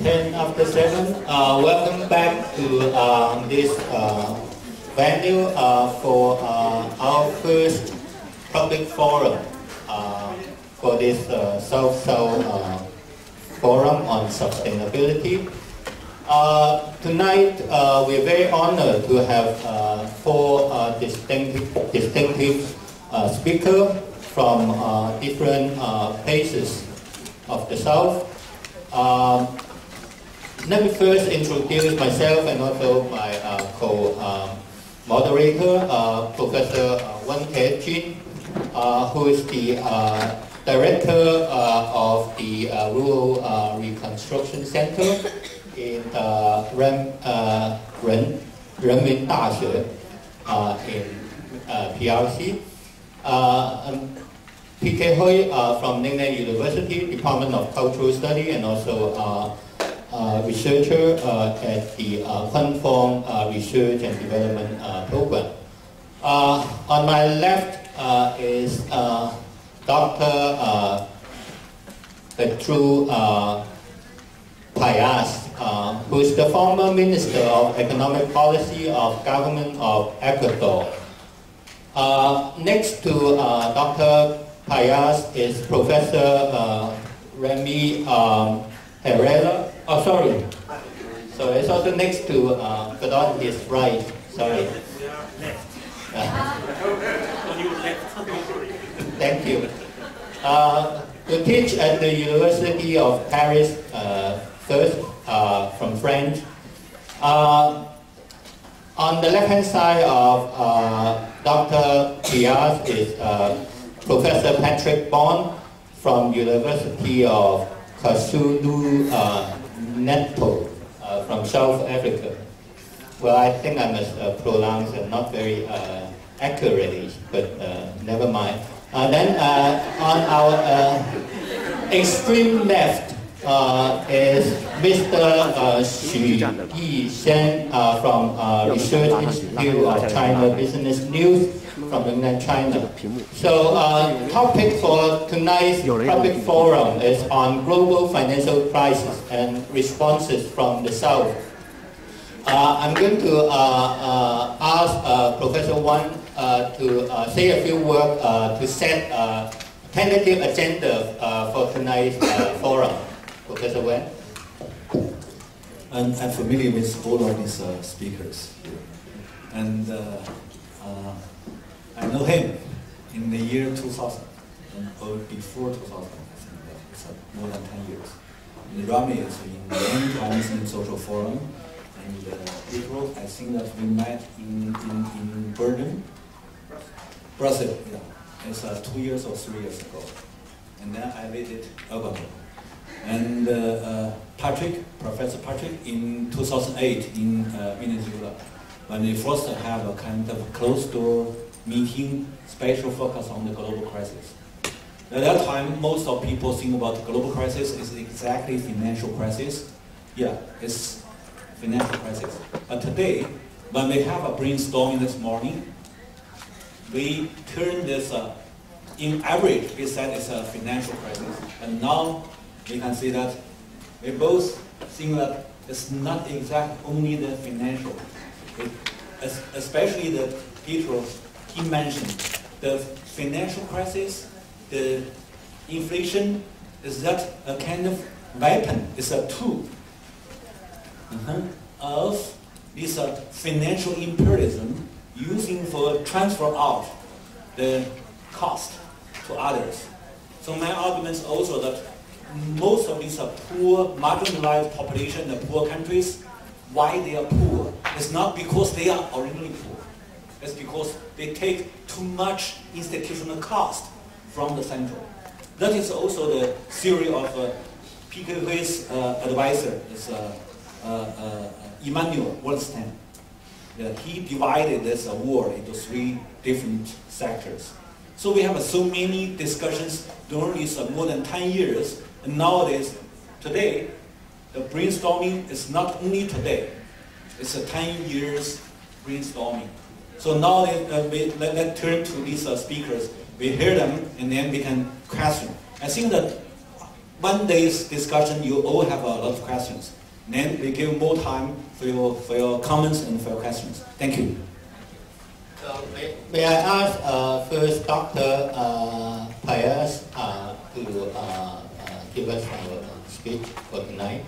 10 after 7. Welcome back to this venue for our first public forum for this South-South Forum on Sustainability. Tonight, we're very honored to have four distinctive speakers from different places of the South. Let me first introduce myself and also my co-moderator, Professor Tiejun, who is the director of the Rural Reconstruction Center in Renmin in PRC. PK from Lingnan University, Department of Cultural Study, and also researcher at the Panthéon Research and Development Program. On my left is Dr. Pedro Paez, who is the former Minister of Economic Policy of Government of Ecuador. Next to Dr. Paez is Professor Remy Herrera. Oh, sorry. So it's also next to, but on his right. Sorry. Thank you. To teach at the University of Paris first, from French. On the left-hand side of Dr. Paez is Professor Patrick Bond from University of KwaZulu-Natal from South Africa. Well, I think I must pronounce it not very accurately, but never mind. Then on our extreme left is Mr. Yisheng from Research Institute of China Business News from Lingnan, China. So topic for tonight's public forum is on global financial crisis and responses from the South. I'm going to ask Professor Wan to say a few words to set a tentative agenda for tonight's forum. Professor Wan? I'm familiar with all of these speakers here. And I know him in the year 2000, or before 2000, I think it's more than 10 years. And Remy is in many times in social forum, and Pedro, I think that we met in Berlin, Brazil, yeah. It's 2 years or 3 years ago. And then I visited Ecuador. And Patrick, Professor Patrick, in 2008 in Venezuela, when we first have a kind of closed-door meeting, special focus on the global crisis. At that time, most of people think about the global crisis is exactly financial crisis. Yeah, it's financial crisis. But today, when we have a brainstorming this morning, we turn this, in average, we said it's a financial crisis. And now we can see that we both think that it's not exactly only the financial, especially the Pedro. He mentioned the financial crisis, the inflation is that a kind of weapon, it's a tool of this financial imperialism using for transfer out the cost to others. So my argument is also that most of these poor, marginalized population, the poor countries, why they are poor, it's not because they are originally poor. It's because they take too much institutional cost from the central. That is also the theory of PK's advisor, is Emmanuel Wallerstein. He divided this war into 3 different sectors. So we have so many discussions during these more than 10 years. And nowadays, today, the brainstorming is not only today. It's a 10 years brainstorming. So now let's turn to these speakers. We hear them, and then we can question. I think that one day's discussion, you all have a lot of questions. Then we give more time for your comments and for your questions. Thank you. So may I ask first Dr. Paez to give us our speech for tonight.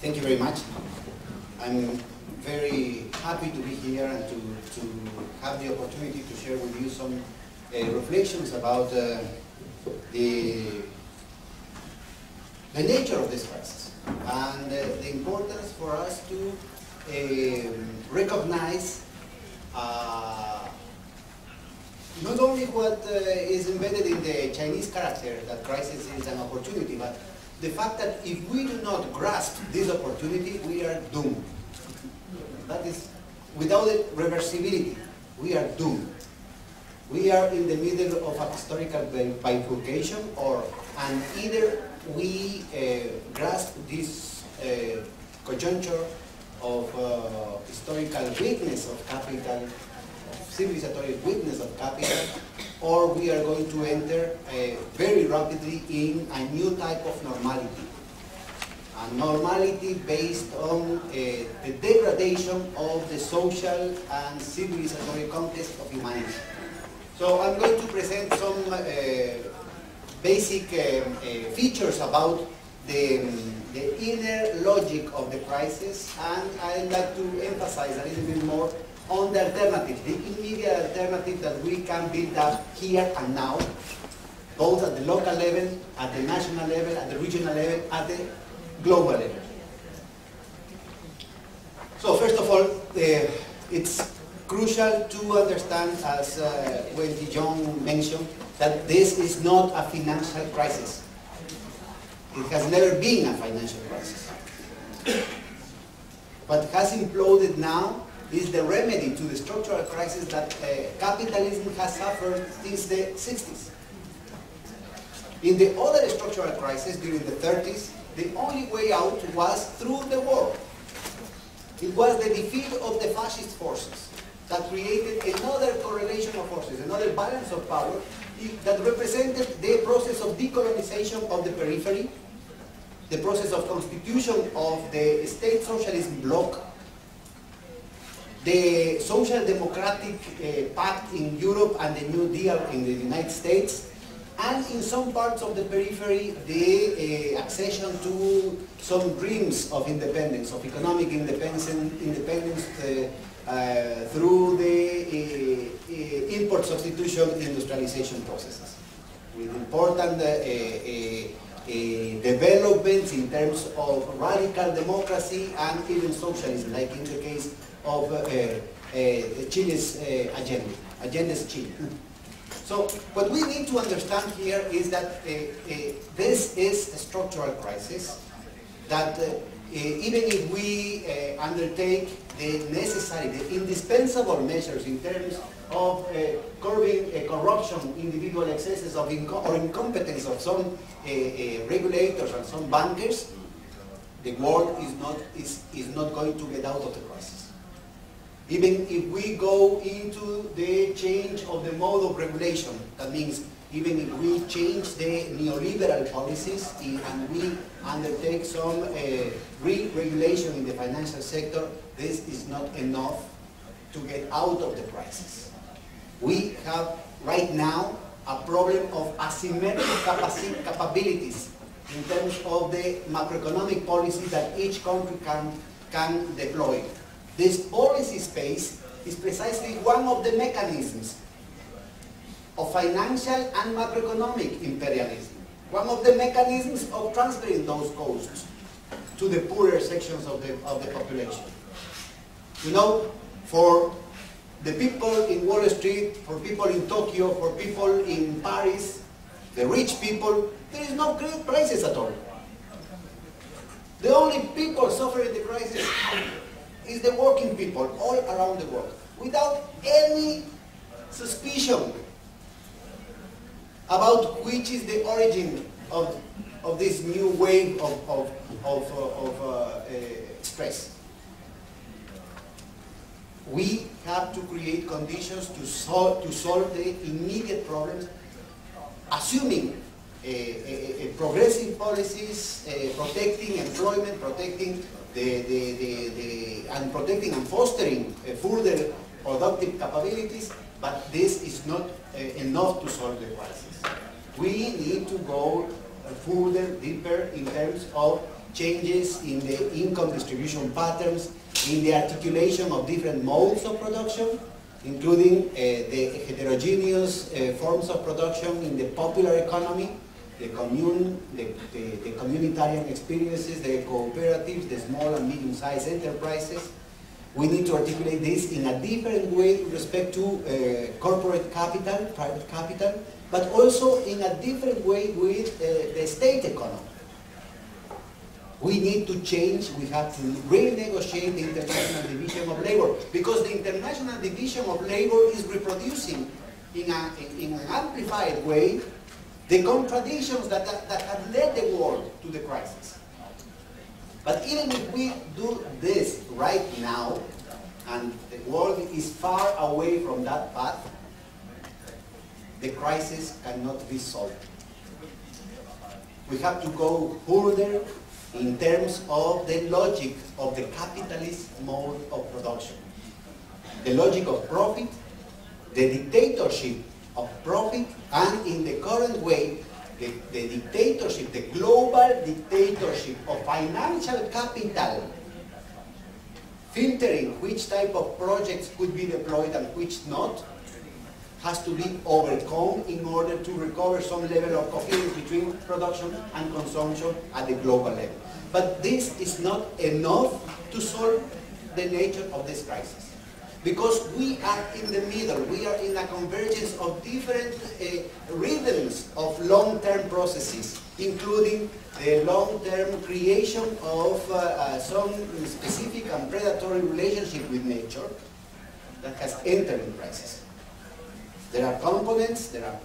Thank you very much. I'm very happy to be here and to have the opportunity to share with you some reflections about the nature of this crisis and the importance for us to recognize not only what is embedded in the Chinese character, that crisis is an opportunity, but the fact that if we do not grasp this opportunity, we are doomed. That is, without reversibility, we are doomed. We are in the middle of a historical bifurcation, and either we grasp this conjuncture of historical weakness of capital, civilizatory weakness of capital, or we are going to enter very rapidly in a new type of normality. A normality based on the degradation of the social and civilizatory context of humanity. So I'm going to present some basic features about the inner logic of the crisis, and I'd like to emphasize a little bit more on the alternative, the immediate alternative that we can build up here and now, both at the local level, at the national level, at the regional level, at the global level. So first of all, it's crucial to understand, as when Tiejun mentioned, that this is not a financial crisis. It has never been a financial crisis. What has imploded now is the remedy to the structural crisis that capitalism has suffered since the 60s. In the other structural crisis during the 30s, the only way out was through the war. It was the defeat of the fascist forces that created another correlation of forces, another balance of power that represented the process of decolonization of the periphery, the process of constitution of the state socialism bloc, the social democratic pact in Europe and the New Deal in the United States, and in some parts of the periphery, the accession to some dreams of independence, of economic independence through the import substitution industrialization processes, with important developments in terms of radical democracy and even socialism, like in the case of Chile's Allende's Chile. So what we need to understand here is that this is a structural crisis, that even if we undertake the necessary, the indispensable measures in terms of curbing corruption, individual excesses of or incompetence of some regulators and some bankers, the world is not going to get out of the crisis. Even if we go into the change of the mode of regulation, that means even if we change the neoliberal policies and we undertake some re-regulation in the financial sector, this is not enough to get out of the crisis. We have right now a problem of asymmetric capabilities in terms of the macroeconomic policy that each country can deploy. This policy space is precisely one of the mechanisms of financial and macroeconomic imperialism, one of the mechanisms of transferring those costs to the poorer sections of the population. You know, For the people in Wall Street, for people in Tokyo, for people in Paris, the rich people, there is no great crisis at all. The only people suffering the crisis is the working people all around the world, without any suspicion about which is the origin of this new wave of stress. We have to create conditions to solve the immediate problems, assuming progressive policies, protecting employment, protecting and protecting and fostering further productive capabilities, but this is not enough to solve the crisis. We need to go further, deeper in terms of changes in the income distribution patterns, in the articulation of different modes of production, including the heterogeneous forms of production in the popular economy, the communitarian experiences, the cooperatives, the small and medium-sized enterprises. We need to articulate this in a different way with respect to corporate capital, private capital, but also in a different way with the state economy. We need to change, we have to renegotiate the international division of labor, because the international division of labor is reproducing in an amplified way the contradictions that have led the world to the crisis. But even if we do this right now, and the world is far away from that path, the crisis cannot be solved. We have to go further in terms of the logic of the capitalist mode of production. The logic of profit, the dictatorship of profit, and in the current way, the dictatorship, the global dictatorship of financial capital, filtering which type of projects could be deployed and which not, has to be overcome in order to recover some level of coherence between production and consumption at the global level. But this is not enough to solve the nature of this crisis, because we are in the middle, we are in a convergence of different rhythms of long-term processes, including the long-term creation of some specific and predatory relationship with nature that has entered in crisis. There are components, there are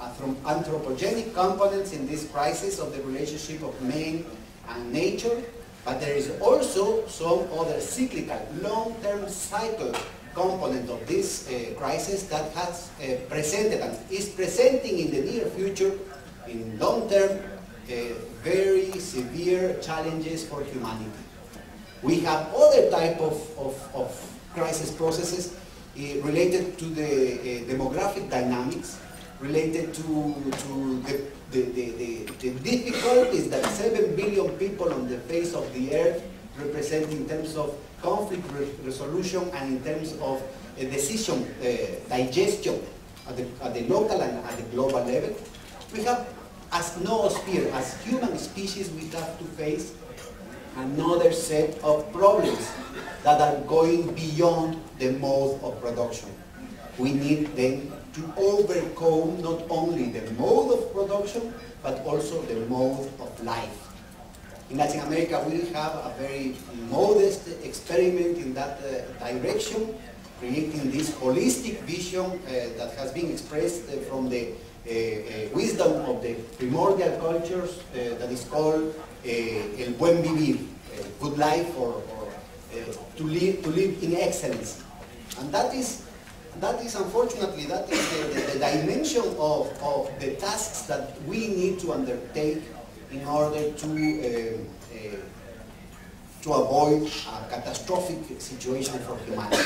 anthropogenic components in this crisis of the relationship of man and nature, but there is also some other cyclical, long-term cycle component of this crisis that has presented and is presenting in the near future, in long-term, very severe challenges for humanity. We have other type of crisis processes related to the demographic dynamics, related to the difficulties that 7 billion people on the face of the earth represent in terms of conflict resolution and in terms of decision digestion at the local and at the global level. We have, as noosphere, as human species, we have to face another set of problems that are going beyond the mode of production. We need then to overcome not only the mode of production, but also the mode of life. In Latin America, we have a very modest experiment in that direction, creating this holistic vision that has been expressed from the wisdom of the primordial cultures that is called el buen vivir, good life, or to live in excellence. And that is unfortunately, that is the dimension of the tasks that we need to undertake in order to avoid a catastrophic situation for humanity.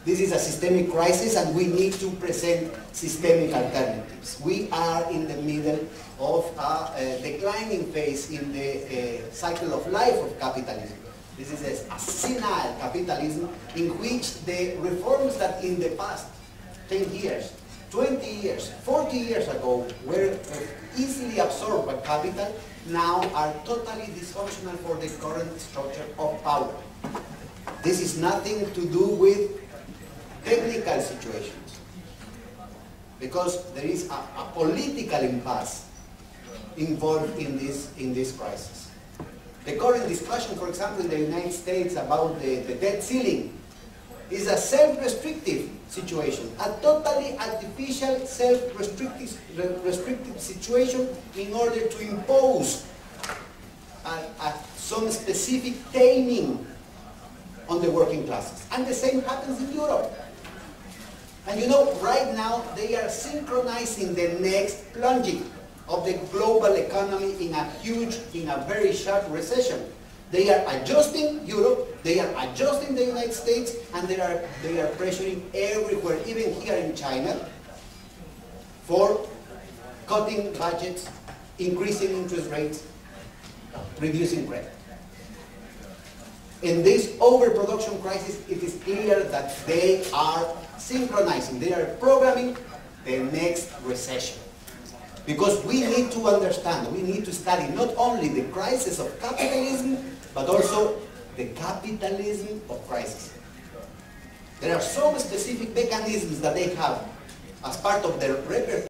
This is a systemic crisis, and we need to present systemic alternatives. We are in the middle of a declining phase in the cycle of life of capitalism. This is a senile capitalism in which the reforms that in the past 10 years, 20 years, 40 years ago were easily absorbed by capital now are totally dysfunctional for the current structure of power. This is nothing to do with technical situations, because there is a political impasse involved in this crisis. The current discussion, for example, in the United States about the debt ceiling is a self-restrictive situation, a totally artificial self-restrictive situation in order to impose some specific taming on the working classes. And the same happens in Europe. And you know, right now they are synchronizing the next plunging of the global economy in a very sharp recession. They are adjusting Europe, they are adjusting the United States, and they are pressuring everywhere, even here in China, for cutting budgets, increasing interest rates, reducing credit. In this overproduction crisis, it is clear that they are synchronizing, they are programming the next recession. Because we need to understand, we need to study not only the crisis of capitalism, but also the capitalism of crisis. There are some specific mechanisms that they have as part of their repertoire